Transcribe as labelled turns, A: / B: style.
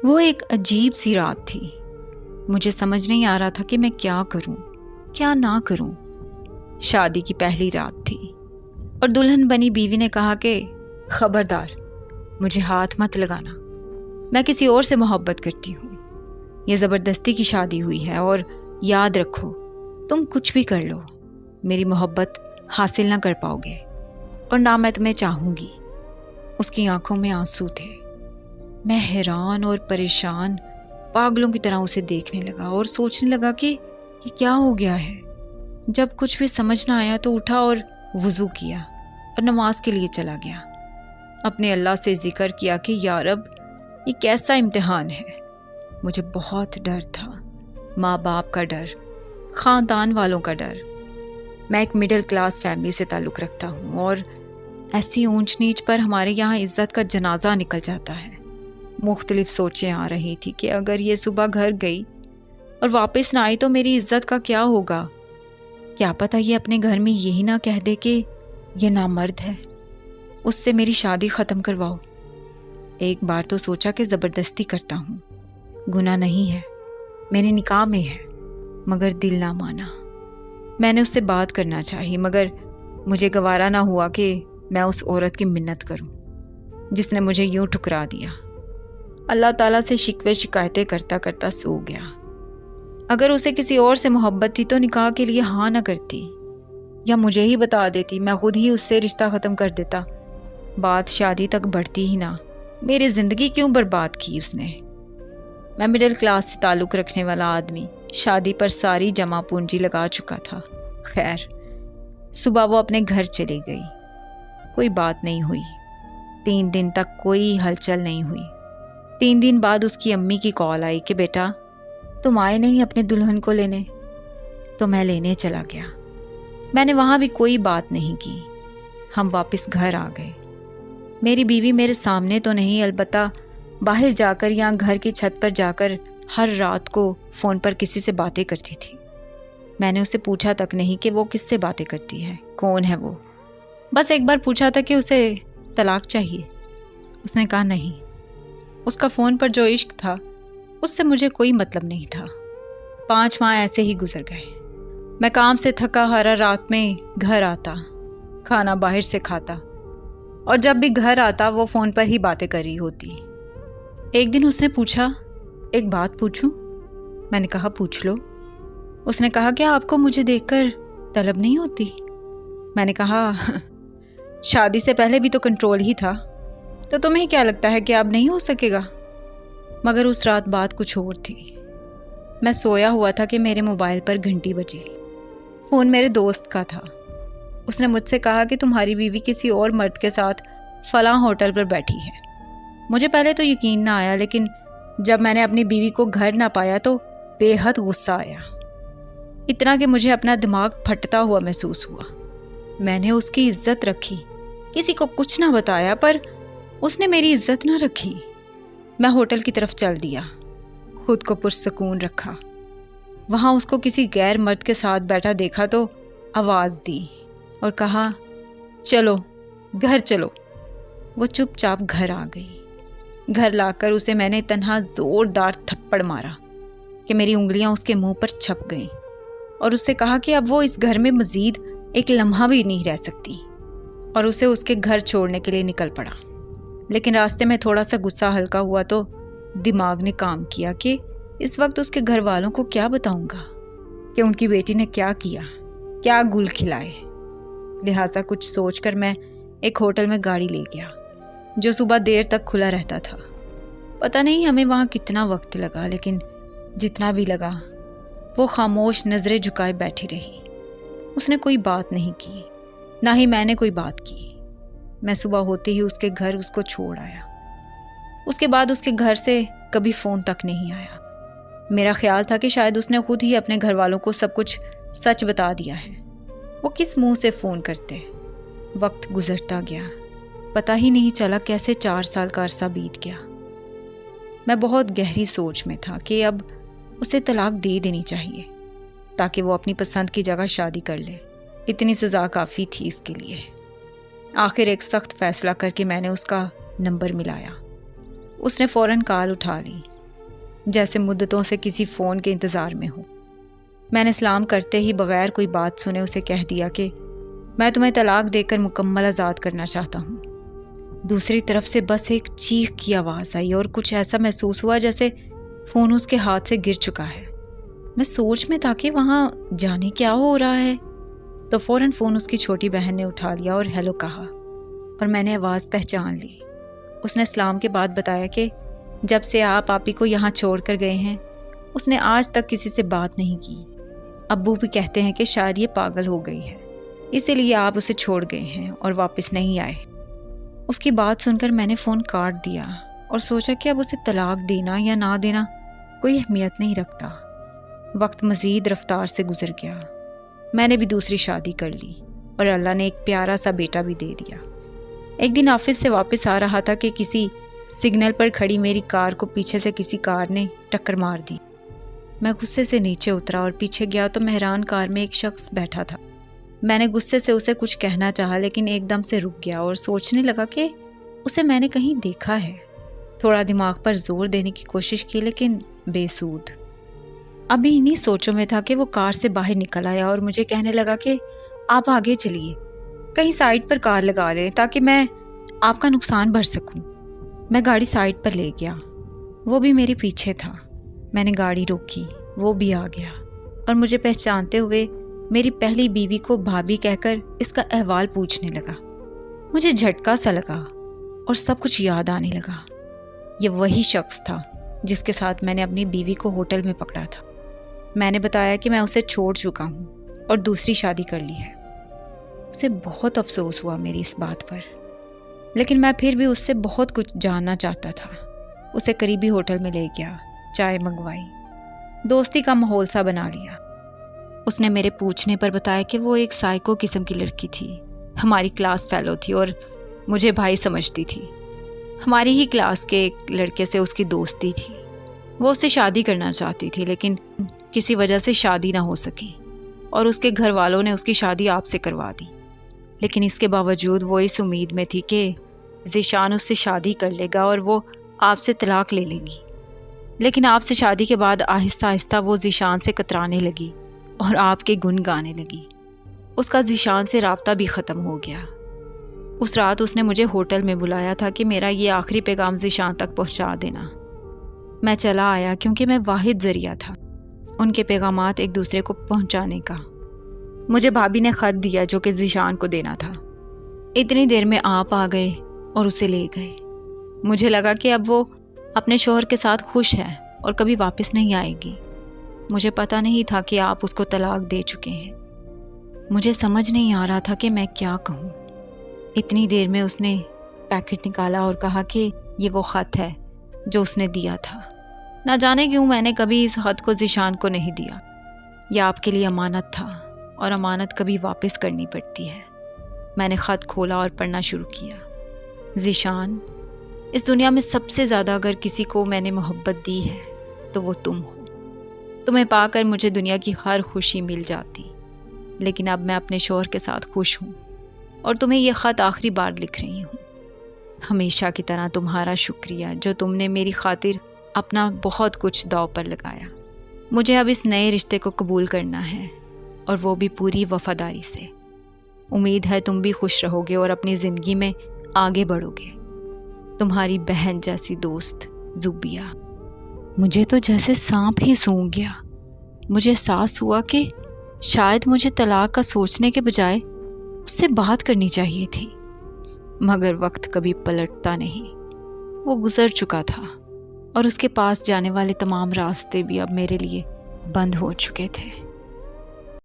A: وہ ایک عجیب سی رات تھی۔ مجھے سمجھ نہیں آ رہا تھا کہ میں کیا کروں کیا نہ کروں۔ شادی کی پہلی رات تھی اور دلہن بنی بیوی نے کہا کہ خبردار، مجھے ہاتھ مت لگانا، میں کسی اور سے محبت کرتی ہوں، یہ زبردستی کی شادی ہوئی ہے، اور یاد رکھو تم کچھ بھی کر لو میری محبت حاصل نہ کر پاؤ گے، اور نہ میں تمہیں چاہوں گی۔ اس کی آنکھوں میں آنسو تھے۔ میں حیران اور پریشان پاگلوں کی طرح اسے دیکھنے لگا اور سوچنے لگا کہ یہ کیا ہو گیا ہے۔ جب کچھ بھی سمجھ نہ آیا تو اٹھا اور وضو کیا اور نماز کے لیے چلا گیا۔ اپنے اللہ سے ذکر کیا کہ یا رب، یہ کیسا امتحان ہے۔ مجھے بہت ڈر تھا، ماں باپ کا ڈر، خاندان والوں کا ڈر۔ میں ایک مڈل کلاس فیملی سے تعلق رکھتا ہوں، اور ایسی اونچ نیچ پر ہمارے یہاں عزت کا جنازہ نکل جاتا ہے۔ مختلف سوچیں آ رہی تھی کہ اگر یہ صبح گھر گئی اور واپس نہ آئی تو میری عزت کا کیا ہوگا؟ کیا پتہ یہ اپنے گھر میں یہی نہ کہہ دے کہ یہ نامرد ہے، اس سے میری شادی ختم کرواؤ۔ ایک بار تو سوچا کہ زبردستی کرتا ہوں، گناہ نہیں ہے، میرے نکاح میں ہے، مگر دل نہ مانا۔ میں نے اس سے بات کرنا چاہی، مگر مجھے گوارا نہ ہوا کہ میں اس عورت کی منت کروں جس نے مجھے یوں ٹھکرا دیا۔ اللہ تعالیٰ سے شکوے شکایتیں کرتا کرتا سو گیا۔ اگر اسے کسی اور سے محبت تھی تو نکاح کے لیے ہاں نہ کرتی، یا مجھے ہی بتا دیتی، میں خود ہی اس سے رشتہ ختم کر دیتا۔ بات شادی تک بڑھتی ہی نہ، میری زندگی کیوں برباد کی اس نے؟ میں مڈل کلاس سے تعلق رکھنے والا آدمی شادی پر ساری جمع پونجی لگا چکا تھا۔ خیر، صبح وہ اپنے گھر چلی گئی، کوئی بات نہیں ہوئی۔ 3 دن تک کوئی ہلچل نہیں ہوئی۔ 3 دن بعد اس کی امی کی کال آئی کہ بیٹا تم آئے نہیں اپنے دلہن کو لینے، تو میں لینے چلا گیا۔ میں نے وہاں بھی کوئی بات نہیں کی۔ ہم واپس گھر آ گئے۔ میری بیوی میرے سامنے تو نہیں، البتہ باہر جا کر یا گھر کی چھت پر جا کر ہر رات کو فون پر کسی سے باتیں کرتی تھی۔ میں نے اسے پوچھا تک نہیں کہ وہ کس سے باتیں کرتی ہے، کون ہے وہ۔ بس ایک بار پوچھا تھا کہ اسے طلاق چاہیے۔ اس نے کہا نہیں، اس کا فون پر جو عشق تھا اس سے مجھے کوئی مطلب نہیں تھا۔ 5 ماہ ایسے ہی گزر گئے۔ میں کام سے تھکا ہارا رات میں گھر آتا، کھانا باہر سے کھاتا، اور جب بھی گھر آتا وہ فون پر ہی باتیں کر رہی ہوتی۔ ایک دن اس نے پوچھا ایک بات پوچھوں؟ میں نے کہا پوچھ لو۔ اس نے کہا کہ آپ کو مجھے دیکھ کر طلب نہیں ہوتی؟ میں نے کہا شادی سے پہلے بھی تو کنٹرول ہی تھا، تو تمہیں کیا لگتا ہے کہ اب نہیں ہو سکے گا؟ مگر اس رات بات کچھ اور تھی۔ میں سویا ہوا تھا کہ میرے موبائل پر گھنٹی بجی۔ فون میرے دوست کا تھا۔ اس نے مجھ سے کہا کہ تمہاری بیوی کسی اور مرد کے ساتھ فلاں ہوٹل پر بیٹھی ہے۔ مجھے پہلے تو یقین نہ آیا، لیکن جب میں نے اپنی بیوی کو گھر نہ پایا تو بے حد غصہ آیا، اتنا کہ مجھے اپنا دماغ پھٹتا ہوا محسوس ہوا۔ میں نے اس کی عزت رکھی، کسی کو کچھ نہ بتایا، پر اس نے میری عزت نہ رکھی۔ میں ہوٹل کی طرف چل دیا، خود کو پرسکون رکھا۔ وہاں اس کو کسی غیر مرد کے ساتھ بیٹھا دیکھا تو آواز دی اور کہا چلو گھر چلو۔ وہ چپ چاپ گھر آ گئی۔ گھر لا کر اسے میں نے تنہا زوردار تھپڑ مارا کہ میری انگلیاں اس کے منہ پر چھپ گئیں، اور اس سے کہا کہ اب وہ اس گھر میں مزید ایک لمحہ بھی نہیں رہ سکتی، اور اسے اس کے گھر چھوڑنے کے لیے نکل پڑا۔ لیکن راستے میں تھوڑا سا غصہ ہلکا ہوا تو دماغ نے کام کیا کہ اس وقت اس کے گھر والوں کو کیا بتاؤں گا کہ ان کی بیٹی نے کیا کیا، کیا گل کھلائے۔ لہٰذا کچھ سوچ کر میں ایک ہوٹل میں گاڑی لے گیا جو صبح دیر تک کھلا رہتا تھا۔ پتہ نہیں ہمیں وہاں کتنا وقت لگا، لیکن جتنا بھی لگا وہ خاموش نظریں جھکائے بیٹھی رہی۔ اس نے کوئی بات نہیں کی، نہ ہی میں نے کوئی بات کی۔ میں صبح ہوتے ہی اس کے گھر اس کو چھوڑ آیا۔ اس کے بعد اس کے گھر سے کبھی فون تک نہیں آیا۔ میرا خیال تھا کہ شاید اس نے خود ہی اپنے گھر والوں کو سب کچھ سچ بتا دیا ہے۔ وہ کس منہ سے فون کرتے۔ وقت گزرتا گیا، پتہ ہی نہیں چلا کیسے 4 سال کا عرصہ بیت گیا۔ میں بہت گہری سوچ میں تھا کہ اب اسے طلاق دے دینی چاہیے تاکہ وہ اپنی پسند کی جگہ شادی کر لے۔ اتنی سزا کافی تھی اس کے لیے۔ آخر ایک سخت فیصلہ کر کے میں نے اس کا نمبر ملایا۔ اس نے فوراً کال اٹھا لی جیسے مدتوں سے کسی فون کے انتظار میں ہوں۔ میں نے سلام کرتے ہی بغیر کوئی بات سنے اسے کہہ دیا کہ میں تمہیں طلاق دے کر مکمل آزاد کرنا چاہتا ہوں۔ دوسری طرف سے بس ایک چیخ کی آواز آئی اور کچھ ایسا محسوس ہوا جیسے فون اس کے ہاتھ سے گر چکا ہے۔ میں سوچ میں تھا کہ وہاں جانے کیا ہو رہا ہے، تو فوراً فون اس کی چھوٹی بہن نے اٹھا لیا اور ہیلو کہا، اور میں نے آواز پہچان لی۔ اس نے سلام کے بعد بتایا کہ جب سے آپ آپی کو یہاں چھوڑ کر گئے ہیں اس نے آج تک کسی سے بات نہیں کی۔ ابو بھی کہتے ہیں کہ شاید یہ پاگل ہو گئی ہے، اسی لیے آپ اسے چھوڑ گئے ہیں اور واپس نہیں آئے۔ اس کی بات سن کر میں نے فون کاٹ دیا اور سوچا کہ اب اسے طلاق دینا یا نہ دینا کوئی اہمیت نہیں رکھتا۔ وقت مزید رفتار سے گزر گیا۔ میں نے بھی دوسری شادی کر لی اور اللہ نے ایک پیارا سا بیٹا بھی دے دیا۔ ایک دن آفس سے واپس آ رہا تھا کہ کسی سگنل پر کھڑی میری کار کو پیچھے سے کسی کار نے ٹکر مار دی۔ میں غصے سے نیچے اترا اور پیچھے گیا تو مہران کار میں ایک شخص بیٹھا تھا۔ میں نے غصے سے اسے کچھ کہنا چاہا لیکن ایک دم سے رک گیا اور سوچنے لگا کہ اسے میں نے کہیں دیکھا ہے۔ تھوڑا دماغ پر زور دینے کی کوشش کی لیکن بے سود۔ ابھی انہی سوچوں میں تھا کہ وہ کار سے باہر نکل آیا اور مجھے کہنے لگا کہ آپ آگے چلیے، کہیں سائڈ پر کار لگا لیں تاکہ میں آپ کا نقصان بھر سکوں۔ میں گاڑی سائڈ پر لے گیا، وہ بھی میرے پیچھے تھا۔ میں نے گاڑی روکی، وہ بھی آ گیا اور مجھے پہچانتے ہوئے میری پہلی بیوی کو بھابھی کہہ کر اس کا احوال پوچھنے لگا۔ مجھے جھٹکا سا لگا اور سب کچھ یاد آنے لگا۔ یہ وہی شخص تھا جس کے ساتھ میں نے اپنی بیوی کو ہوٹل میں پکڑا تھا۔ میں نے بتایا کہ میں اسے چھوڑ چکا ہوں اور دوسری شادی کر لی ہے۔ اسے بہت افسوس ہوا میری اس بات پر، لیکن میں پھر بھی اس سے بہت کچھ جاننا چاہتا تھا۔ اسے قریبی ہوٹل میں لے گیا، چائے منگوائی، دوستی کا ماحول سا بنا لیا۔ اس نے میرے پوچھنے پر بتایا کہ وہ ایک سائیکو قسم کی لڑکی تھی، ہماری کلاس فیلو تھی اور مجھے بھائی سمجھتی تھی۔ ہماری ہی کلاس کے ایک لڑکے سے اس کی دوستی تھی۔ وہ اس سے شادی کرنا چاہتی تھی لیکن کسی وجہ سے شادی نہ ہو سکی اور اس کے گھر والوں نے اس کی شادی آپ سے کروا دی۔ لیکن اس کے باوجود وہ اس امید میں تھی کہ ذیشان اس سے شادی کر لے گا اور وہ آپ سے طلاق لے لے گی۔ لیکن آپ سے شادی کے بعد آہستہ آہستہ وہ ذیشان سے کترانے لگی اور آپ کے گن گانے لگی۔ اس کا ذیشان سے رابطہ بھی ختم ہو گیا۔ اس رات اس نے مجھے ہوٹل میں بلایا تھا کہ میرا یہ آخری پیغام ذیشان تک پہنچا دینا۔ میں چلا آیا کیونکہ میں واحد ذریعہ تھا ان کے پیغامات ایک دوسرے کو پہنچانے کا۔ مجھے بھابھی نے خط دیا جو کہ ذیشان کو دینا تھا۔ اتنی دیر میں آپ آ گئے اور اسے لے گئے۔ مجھے لگا کہ اب وہ اپنے شوہر کے ساتھ خوش ہے اور کبھی واپس نہیں آئے گی۔ مجھے پتہ نہیں تھا کہ آپ اس کو طلاق دے چکے ہیں۔ مجھے سمجھ نہیں آ رہا تھا کہ میں کیا کہوں۔ اتنی دیر میں اس نے پیکٹ نکالا اور کہا کہ یہ وہ خط ہے جو اس نے دیا تھا۔ نہ جانے کیوں میں نے کبھی اس خط کو ذیشان کو نہیں دیا۔ یہ آپ کے لیے امانت تھا اور امانت کبھی واپس کرنی پڑتی ہے۔ میں نے خط کھولا اور پڑھنا شروع کیا۔ ذیشان، اس دنیا میں سب سے زیادہ اگر کسی کو میں نے محبت دی ہے تو وہ تم ہو۔ تمہیں پا کر مجھے دنیا کی ہر خوشی مل جاتی، لیکن اب میں اپنے شوہر کے ساتھ خوش ہوں اور تمہیں یہ خط آخری بار لکھ رہی ہوں۔ ہمیشہ کی طرح تمہارا شکریہ جو تم نے میری خاطر اپنا بہت کچھ داؤ پر لگایا۔ مجھے اب اس نئے رشتے کو قبول کرنا ہے اور وہ بھی پوری وفاداری سے۔ امید ہے تم بھی خوش رہو گے اور اپنی زندگی میں آگے بڑھو گے۔ تمہاری بہن جیسی دوست زوبیہ۔ مجھے تو جیسے سانپ ہی سونگھ گیا۔ مجھے احساس ہوا کہ شاید مجھے طلاق کا سوچنے کے بجائے اس سے بات کرنی چاہیے تھی، مگر وقت کبھی پلٹتا نہیں۔ وہ گزر چکا تھا اور اس کے پاس جانے والے تمام راستے بھی اب میرے لیے بند ہو چکے تھے۔